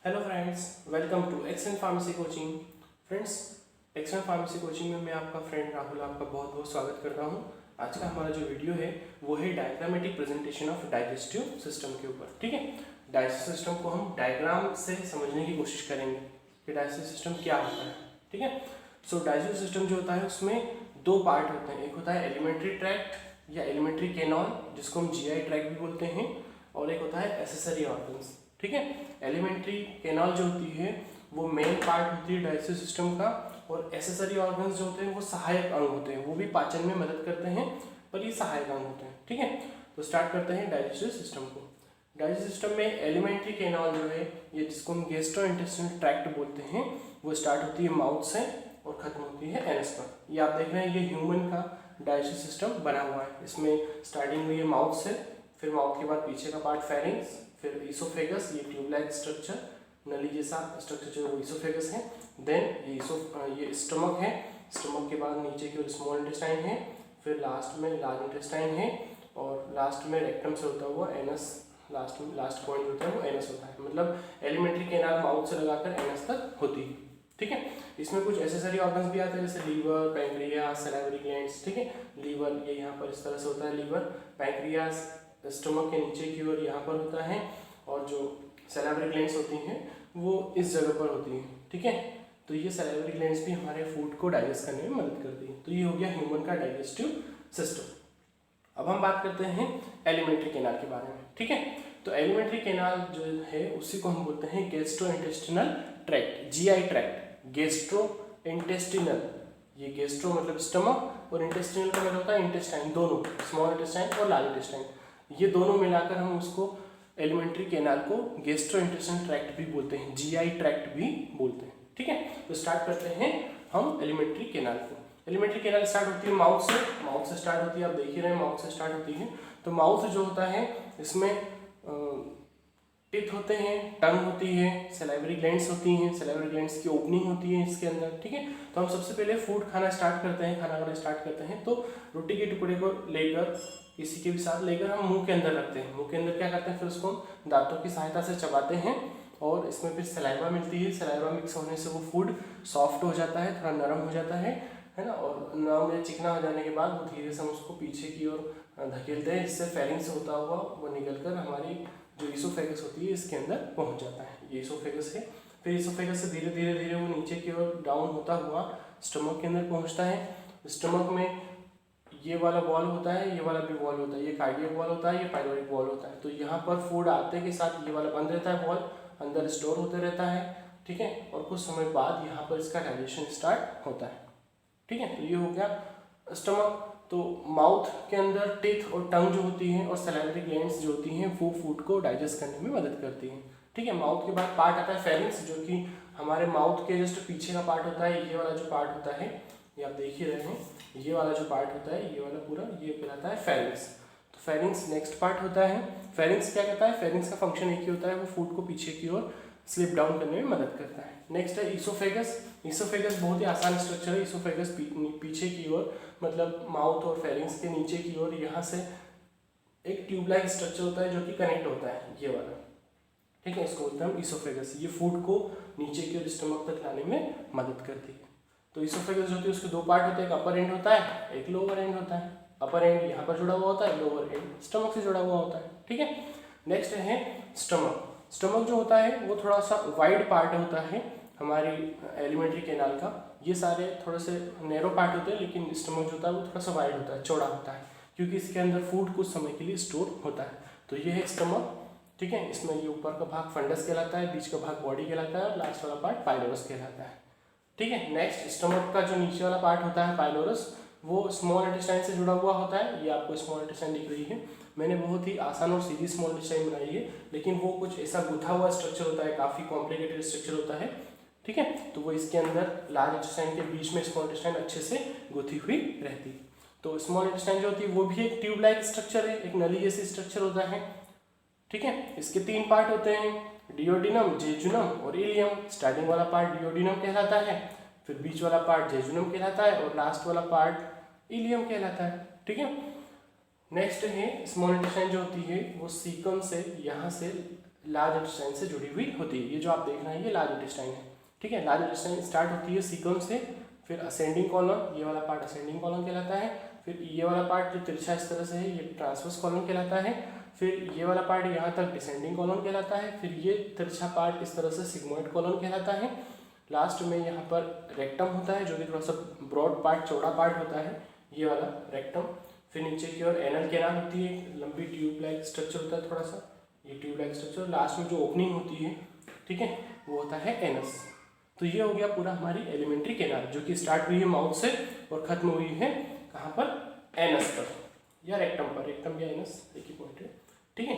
Hello friends, welcome to excellent pharmacy coaching. Friends, excellent pharmacy coaching में मैं आपका friend Rahul आपका बहुत बहुत स्वागत करता हूं। आज का हमारा जो वीडियो है वो है diagrammatic presentation of digestive system के ऊपर। ठीक है, डाइजेस्टिव सिस्टम को हम डायग्राम से समझने की कोशिश करेंगे कि डाइजेस्टिव सिस्टम क्या होता है। ठीक है, सो डाइजेस्टिव सिस्टम जो होता है उसमें दो पार्ट होते हैं। एक होता है एलिमेंट्री ट्रैक्ट या एलिमेंट्री कैनॉल, जिसको हम जीआई ट्रैक्ट भी बोलते हैं, और एक होता है एसेसरी ऑर्गन्स। ठीक है, एलिमेंट्री कैनाल जो होती है वो मेन पार्ट होती है डाइजेस्टिव सिस्टम का, और एसेसरी ऑर्गन्स जो होते हैं वो सहायक अंग होते हैं। वो भी पाचन में मदद करते हैं, पर ये सहायक अंग होते हैं। ठीक है, तो स्टार्ट करते हैं डाइजेस्टिव सिस्टम को। डाइजेस्टिव सिस्टम में एलिमेंट्री कैनाल जो है, ये जिसको हम गैस्ट्रोइंटेस्टाइनल ट्रैक्ट बोलते हैं, वो स्टार्ट होती है माउथ से और खत्म होती है एनस पर। ये आप देख रहे हैं, ये ह्यूमन का डाइजेस्टिव सिस्टम बना हुआ है। इसमें स्टार्टिंग हुई है माउथ से, फिर माउथ के बाद पीछे का पार्ट फेरिंक्स, फिर ईसोफेगस, ये ट्यूब लाइक स्ट्रक्चर, नली जैसा स्ट्रक्चर जो है वो ईसोफेगस है। देन ये स्टमक है, स्टमक के बाद नीचे की ओर स्मॉल इंटेस्टाइन है, फिर लास्ट में लार्ज इंटेस्टाइन है, और लास्ट में रेक्टम से होता हुआ एनस, लास्ट पॉइंट होता है वो एनस होता है। मतलब एलिमेंट्री कैनाल माउथ से लगाकर एनस तक होती है। ठीक है, इसमें कुछ एसेसरी ऑर्गन्स भी आते हैं, जैसे लीवर, पैंक्रियास, सैलिवरी ग्लैंड्स। ठीक है, लीवर ये यहाँ पर इस तरह से होता है लीवर, पैंक्रियास स्टमक के नीचे की ओर यहाँ पर होता है, और जो सैलिवरी ग्लैंड्स होती हैं वो इस जगह पर होती हैं। ठीक है, तो ये सैलिवरी ग्लैंड्स भी हमारे फूड को डाइजेस्ट करने में मदद करती है। तो ये हो गया ह्यूमन का डाइजेस्टिव सिस्टम। अब हम बात करते हैं एलिमेंट्री कैनाल के बारे में। ठीक है, तो एलिमेंट्री कैनाल जो है उसी को हम बोलते हैं gastrointestinal tract, GI tract, gastrointestinal. ये गैस्ट्रो मतलब स्टमक, और इंटेस्टिनल का मतलब होता है इंटेस्टाइन, दोनों, स्मॉल इंटेस्टाइन और लार्ज इंटेस्टाइन, ये दोनों मिलाकर हम उसको एलिमेंट्री कैनाल को गैस्ट्रोइंटेस्टाइनल ट्रैक्ट भी बोलते हैं, जीआई ट्रैक्ट भी बोलते हैं। ठीक है, तो स्टार्ट करते हैं हम एलिमेंट्री कैनाल को। एलिमेंट्री कैनाल स्टार्ट होती है माउथ से स्टार्ट होती है। आप देख ही रहे हैं, माउथ से स्टार्ट होती है। तो माउथ जो होता है इसमें टिथ होते हैं, टंग होती है, सैलिवरी ग्लैंड्स होती हैं, सैलिवरी ग्लैंड्स की ओपनिंग होती है इसके अंदर। ठीक है, तो हम सबसे पहले फूड खाना स्टार्ट करते हैं, खाना खाना स्टार्ट करते हैं तो रोटी के टुकड़े को लेकर, किसी के भी साथ लेकर हम मुंह के अंदर रखते हैं। मुंह के अंदर क्या करते हैं, फिर उसको दांतों की सहायता से चबाते हैं, और इसमें फिर सलाइवा मिलती है। सलाइवा मिक्स होने से वो फूड सॉफ्ट हो जाता है, थोड़ा नरम हो जाता है ना, और नरम या चिकना हो जाने के बाद वो धीरे से हम उसको पीछे की ओर धकेलते हैं, जिससे फेरिंग से होता हुआ वो निकलकर हमारी जो ईसोफेगस होती है इसके अंदर पहुंच जाता है। ये ईसोफेगस है। फिर ईसोफेगस से धीरे धीरे धीरे वो नीचे की ओर डाउन होता हुआ स्टमक के अंदर पहुंचता है। स्टमक में ये वाला वॉल होता है, ये वाला भी वॉल होता है, ये कार्डियक वॉल होता है, ये पाइलोरिक वॉल होता है। तो यहाँ पर फूड आते के साथ ये वाला बंद रहता है, वॉल अंदर स्टोर होते रहता है। ठीक है, और कुछ समय बाद यहाँ पर इसका डाइजेशन स्टार्ट होता है। ठीक है, तो ये हो गया स्टमक। तो माउथ के अंदर टीथ और टंग जो होती है और सैलिवरी ग्लैंड्स जो होती हैं वो फूड को डाइजेस्ट करने में मदद करती हैं। ठीक है, माउथ के बाद पार्ट आता है फेरिंक्स, जो कि हमारे माउथ के जस्ट पीछे का पार्ट होता है। ये वाला जो पार्ट होता है, ये आप देख ही रहे हैं, ये वाला जो पार्ट होता है, ये वाला पूरा, ये कहलाता है फेरिंक्स। तो फेरिंक्स नेक्स्ट पार्ट होता है। फेरिंक्स क्या करता है, फेरिंक्स का फंक्शन एक ही होता है, वो फूड को पीछे की ओर स्लिप डाउन करने में मदद करता है। नेक्स्ट है ईसोफेगस। ईसोफेगस बहुत ही आसान स्ट्रक्चर है। ईसोफेगस पीछे की ओर, मतलब माउथ और फेरिंग्स के नीचे की ओर, यहाँ से एक ट्यूब लाइक स्ट्रक्चर होता है जो कि कनेक्ट होता है, ये वाला। ठीक है, इसको बोलते हैं हम ईसोफेगस। ये फूड को नीचे की ओर स्टमक तक लाने में मदद करती है। तो ईसोफेगस जो होती है उसके दो पार्ट होते हैं, एक अपर एंड होता है, एक लोअर एंड होता है। अपर एंड यहाँ पर जुड़ा हुआ होता है, लोअर एंड स्टमक से जुड़ा हुआ होता है। ठीक है, नेक्स्ट है स्टमक। स्टमक जो होता है वो थोड़ा सा वाइड पार्ट होता है हमारी एलिमेंट्री कैनाल का। ये सारे थोड़े से नैरो पार्ट होते हैं, लेकिन स्टमक जो होता है वो थोड़ा सा वाइड होता है, चौड़ा होता है, क्योंकि इसके अंदर फूड कुछ समय के लिए स्टोर होता है। तो ये है स्टमक। ठीक है, इसमें ये ऊपर का भाग फंडस कहलाता है, बीच का भाग बॉडी कहलाता है, और लास्ट वाला पार्ट पाइलोरस कहलाता है। ठीक है, नेक्स्ट स्टमक का जो नीचे वाला पार्ट होता है पाइलोरस, वो स्मॉल इंटेस्टाइन से जुड़ा हुआ होता है। ये आपको स्मॉल इंटेस्टाइन दिख रही है, मैंने बहुत ही आसान और सीधी स्मॉल इंटेस्टाइन बनाई है, लेकिन वो कुछ ऐसा गुथा हुआ स्ट्रक्चर होता है, काफ़ी कॉम्प्लिकेटेड स्ट्रक्चर होता है। ठीक है, तो वो इसके अंदर लार्ज इंटेस्टाइन के बीच में स्मॉल इंटेस्टाइन अच्छे से गुथी हुई रहती है। तो स्मॉल इंटेस्टाइन जो होती है वो भी एक ट्यूब लाइक स्ट्रक्चर है, एक नली जैसी स्ट्रक्चर होता है। ठीक है, इसके तीन पार्ट होते हैं, डिओडिनम, जेजुनम और इलियम। स्टार्टिंग वाला पार्ट डिओडिनम कहलाता है, फिर बीच वाला पार्ट जेजुनम कहलाता है, और लास्ट वाला पार्ट इलियम कहलाता है। ठीक है, नेक्स्ट है स्मॉल इंटेस्टाइन जो होती है वो सीकम से यहाँ से लार्ज इंटेस्टाइन से जुड़ी हुई होती है। ये जो आप देख रहे हैं ये लार्ज इंटेस्टाइन है। ठीक है, लार्ज इंटेस्टाइन स्टार्ट होती है सीकम से, फिर असेंडिंग कॉलम, ये वाला पार्ट असेंडिंग कॉलम कहलाता है। फिर ये वाला पार्ट जो तिरछा इस तरह से है ये ट्रांसवर्स कॉलम कहलाता है। फिर ये वाला पार्ट यहाँ तक डिसेंडिंग कॉलम कहलाता है। फिर ये तिरछा पार्ट इस तरह से सिग्मोइड कॉलम कहलाता है। लास्ट में यहाँ पर रेक्टम होता है जो कि थोड़ा सा ब्रॉड पार्ट, चौड़ा पार्ट होता है, ये वाला रेक्टम। फिर नीचे की ओर एनल कैनाल होती है, लंबी ट्यूब लाइक स्ट्रक्चर होता है थोड़ा सा, ये ट्यूब लाइक स्ट्रक्चर। लास्ट में जो ओपनिंग होती है, ठीक है, वो होता है एनस। तो ये हो गया पूरा हमारी एलिमेंट्री कैनाल जो कि स्टार्ट हुई है माउथ से और खत्म हुई है कहाँ पर, एनस पर या रेक्टम पर। रेक्टम या एनस एक ही पॉइंट है। ठीक है,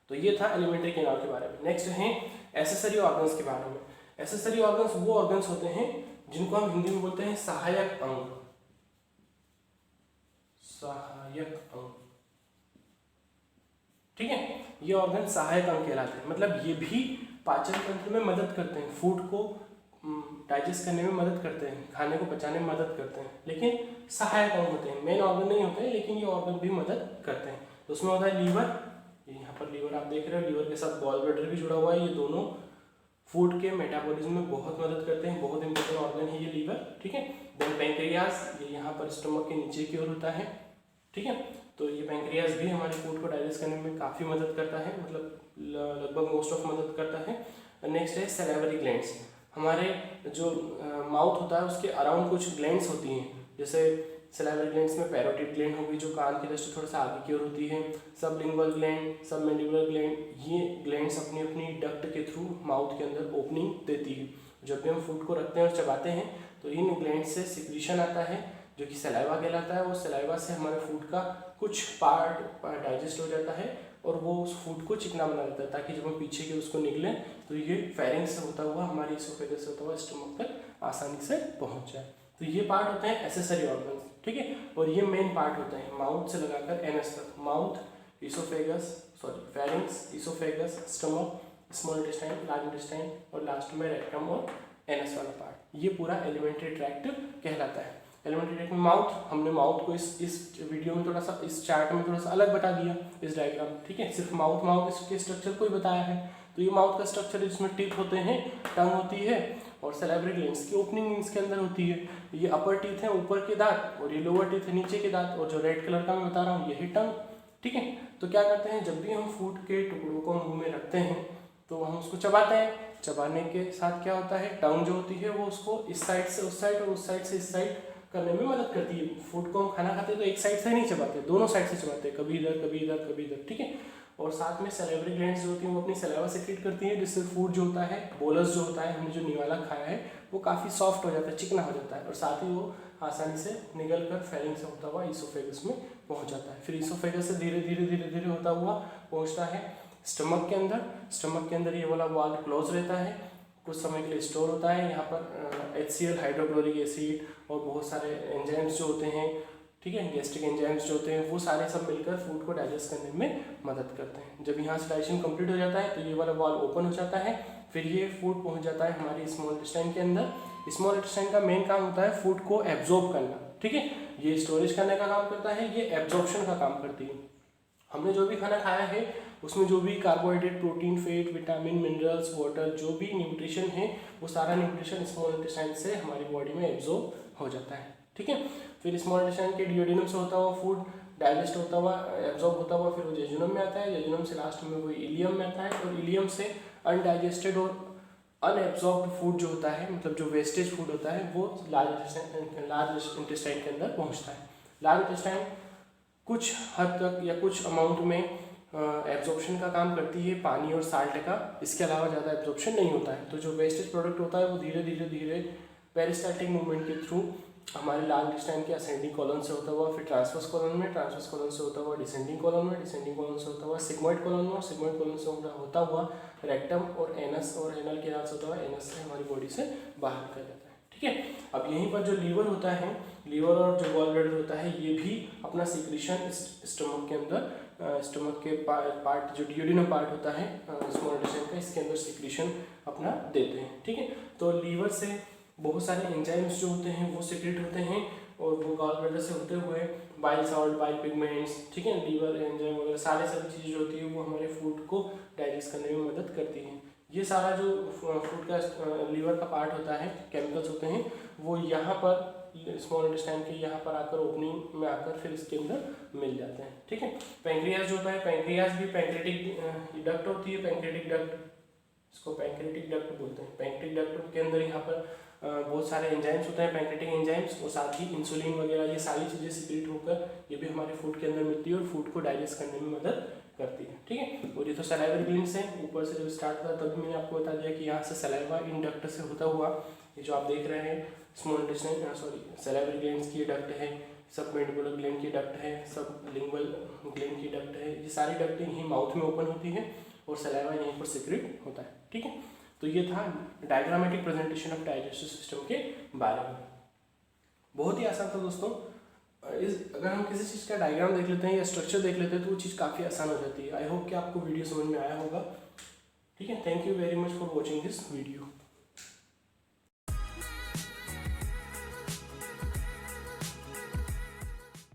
तो ये था एलिमेंट्री कैनाल के बारे में। नेक्स्ट है एसेसरी ऑर्गन्स के बारे में। एसेसरी ऑर्गन्स वो ऑर्गन्स होते हैं जिनको हम हिंदी में बोलते हैं सहायक अंग। सहायक अंग, ठीक है, ये ऑर्गन सहायक अंग कहलाते हैं। मतलब ये भी पाचन तंत्र में मदद करते हैं, फूड को डाइजेस्ट करने में मदद करते हैं, खाने को पचाने में मदद करते हैं, लेकिन सहायक अंग होते हैं, मेन ऑर्गन नहीं होते हैं, लेकिन ये ऑर्गन भी मदद करते हैं। तो उसमें होता है लीवर, यहाँ पर लीवर आप देख रहे हो, लीवर के साथ गॉल ब्लैडर भी जुड़ा हुआ है। ये दोनों फूड के मेटाबॉलिज्म में बहुत मदद करते हैं, बहुत इंपॉर्टेंट ऑर्गन है ये लीवर। ठीक है, देन पैंक्रियाज, ये यहाँ पर स्टमक के नीचे की ओर होता है। ठीक है, तो ये पैंक्रियाज भी हमारे फूड को डाइजेस्ट करने में काफ़ी मदद करता है, मतलब लगभग मोस्ट ऑफ मदद करता है। नेक्स्ट है सैलिवरी ग्लैंड्स। हमारे जो माउथ होता है उसके अराउंड कुछ ग्लैंड्स होती हैं, जैसे सैलिवरी ग्लैंड्स में पैरोटिड ग्लैंड होगी जो कान के जस्ट थोड़ा सा आगे की ओर होती है, सबलिंगुअल ग्लैंड, सबमैंडिबुलर ग्लैंड, ये ग्लैंड्स अपनी अपनी डक्ट के थ्रू माउथ के अंदर ओपनिंग देती है। जब भी हम फूड को रखते हैं और चबाते हैं तो इन ग्लैंड से सिक्रीशन आता है जो कि सलाइवा कहलाता है। वो सलाइवा से हमारे फूड का कुछ पार्ट डाइजेस्ट हो जाता है और वो उस फूड को चिकना बना देता है, ताकि जब हम पीछे के उसको निकलें तो ये फेरिंग्स से होता हुआ हमारी इसोफेगस से होता हुआ स्टमक तक आसानी से पहुंच जाए। तो ये पार्ट होते हैं एसेसरी ऑर्गन्स। ठीक है, और ये मेन पार्ट होते हैं माउथ से लगाकर एनस तक, mouth, pharynx, oesophagus, stomach, small intestine, large intestine और लास्ट में रेक्टम और एनस वाला पार्ट। ये पूरा एलिमेंट्री ट्रैक्ट कहलाता है। एलिमेंट्री ट्रैक्ट में माउथ, हमने माउथ को इस वीडियो में थोड़ा सा, इस चार्ट में थोड़ा सा अलग बता दिया इस डायग्राम। ठीक है, सिर्फ माउथ इसके स्ट्रक्चर को ही बताया है। तो ये माउथ का स्ट्रक्चर, जिसमें टीथ होते हैं, टंग होती है और सैलिवरी ग्लैंड्स की ओपनिंग इसके अंदर होती है। ये अपर टीथ है, ऊपर के दांत, और ये लोअर टीथ है, नीचे के दांत, और जो रेड कलर का मैं बता रहा हूँ ये है टंग। ठीक है, तो क्या करते हैं, जब भी हम फूड के टुकड़ों को मुंह में रखते हैं तो हम उसको चबाते हैं। चबाने के साथ क्या होता है, टंग जो होती है वो उसको इस साइड से उस साइड और उस साइड से इस साइड करने में मदद करती है। फूड को हम खाना खाते हैं तो एक साइड से नहीं चबाते, दोनों साइड से चबाते हैं, कभी इधर कभी इधर कभी इधर। ठीक है, और साथ में सैलिवरी ग्लैंड्स जो होती हैं वो अपनी सलाइवा सेक्रेट करती हैं, जिससे फूड जो होता है, बोलस जो होता है, हमने जो निवाला खाया है वो काफ़ी सॉफ्ट हो जाता है, चिकना हो जाता है, और साथ ही वो आसानी से निकल कर फेरिंग से होता हुआ इसोफेगस में पहुंच जाता है। फिर इसोफेगस से धीरे धीरे धीरे धीरे होता हुआ पहुंचता है स्टमक के अंदर। स्टमक के अंदर ये वाला वाल क्लोज रहता है, कुछ समय के लिए स्टोर होता है। यहाँ पर HCl, हाइड्रोक्लोरिक एसिड और बहुत सारे एंजाइम्स जो होते हैं, ठीक है, गैस्ट्रिक एंजाइम्स जो होते हैं, वो सारे सब मिलकर फूड को डाइजेस्ट करने में मदद करते हैं। जब यहाँ से डाइजेशन कंप्लीट हो जाता है तो ये वाला वॉल ओपन हो जाता है, फिर ये फूड पहुँच जाता है हमारी स्मॉल इंटेस्टाइन के अंदर। स्मॉल इंटेस्टाइन का मेन काम होता है फूड को एब्जॉर्ब करना। ठीक है, ये स्टोरेज करने का काम करता है, ये एब्जॉर्प्शन का काम करती है। हमने जो भी खाना खाया है उसमें जो भी carbohydrate, protein, fat, vitamin, minerals, water, जो भी न्यूट्रिशन है वो सारा न्यूट्रिशन स्मॉल इंटेस्टाइन से हमारी बॉडी में एब्जॉर्ब हो जाता है। ठीक है, फिर स्मॉल इंटेस्टाइन के डिओडिनम से होता हुआ फूड डाइजेस्ट होता हुआ, एब्जॉर्ब होता हुआ, फिर वो जेजुनम में आता है, जेजुनम से लास्ट में वो इलियम में आता है, और इलियम से अनडाइजेस्टेड और अनएब्जॉर्ब्ड फूड जो होता है, मतलब जो वेस्टेज फूड होता है, वो लार्ज इंटेस्टाइन के अंदर पहुँचता है। लार्ज इंटेस्टाइन कुछ हद तक या कुछ अमाउंट में एब्जॉर्प्शन का काम करती है, पानी और साल्ट का, इसके अलावा ज़्यादा एब्जॉर्प्शन नहीं होता है। तो जो वेस्टेज प्रोडक्ट होता है वो धीरे धीरे धीरे पेरिस्टाल्टिक मूवमेंट के थ्रू हमारे लार्ज इंटेस्टाइन के असेंडिंग कॉलम से होता हुआ, फिर ट्रांसवर्स कॉलम में, ट्रांसवर्स कॉलम से होता हुआ डिसेंडिंग कॉलम में, डिसेंडिंग कॉलम से होता हुआ सिग्मोइड कॉलम में, और सिग्मोइड कॉलम से होता हुआ रेक्टम और एनस और एनल के नाम से होता हुआ एनस से हमारी बॉडी से बाहर निकल जाता है। ठीक है, अब यहीं पर जो लीवर होता है, लीवर और जो गॉल ब्लैडर होता है, ये भी अपना सिक्रीशन स्टमक के अंदर, स्टमक के पार्ट जो डिओडिनम पार्ट होता है स्मॉल इंटेस्टाइन का, इसके अंदर सिक्रीशन अपना देते हैं। ठीक है, तो लीवर से बहुत सारे एंजाइम्स जो होते हैं वो सिक्रेट होते हैं, और वो गॉल ब्लैडर से होते हुए बाइल सॉल्ट, बाइल पिगमेंट्स, ठीक है, लीवर एंजाइम वगैरह सारी चीज़ें जो होती है वो हमारे फूड को डाइजेस्ट करने में मदद करती है। ये सारा जो फूड का लीवर का पार्ट होता है, केमिकल्स होते हैं, वो यहाँ पर स्मॉल इंटेस्टाइन के यहाँ पर आकर ओपनिंग में आकर फिर इसके अंदर मिल जाते हैं, ठीक है। पैंक्रियाज जो होता है, पैंक्रियाज भी पैंक्रेटिक डक्ट होती है, पैंक्रेटिक डक्ट, इसको पैंक्रेटिक डक्ट बोलते हैं। पैंक्रेटिक डक्ट के अंदर यहाँ पर बहुत सारे एंजाइम्स होते हैं, पैंक्रेटिक एंजाइम्स, और साथ ही इंसुलिन वगैरह, ये सारी चीज़ें सिक्रेट होकर ये भी हमारे फूड के अंदर मिलती है और फूड को डाइजेस्ट करने में मदद करती है, ठीक है। और ये तो सलाइवरी ग्लैंड्स है, ऊपर से जब स्टार्ट हुआ तभी मैंने आपको बता दिया कि यहाँ से सलाइवा इन डक्ट से होता हुआ ये जो आप देख रहे हैं small intestine, sorry salivary glands की डक्ट है, सब मैंडिबुलर ग्लैंड की डक्ट है, सब लिंगुअल ग्लैंड की डक्ट है, ये सारी डक्टें यहीं माउथ में ओपन होती है और सलाइवा यहीं पर सिक्रेट होता है, ठीक है। तो ये था diagrammatic presentation of digestive system के बारे में। बहुत ही आसान था दोस्तों। अगर हम किसी चीज़ का डायग्राम देख लेते हैं या स्ट्रक्चर देख लेते हैं तो वो चीज़ काफ़ी आसान हो जाती है। आई होप कि आपको वीडियो समझ में आया होगा, ठीक है। Thank you very much for watching this video.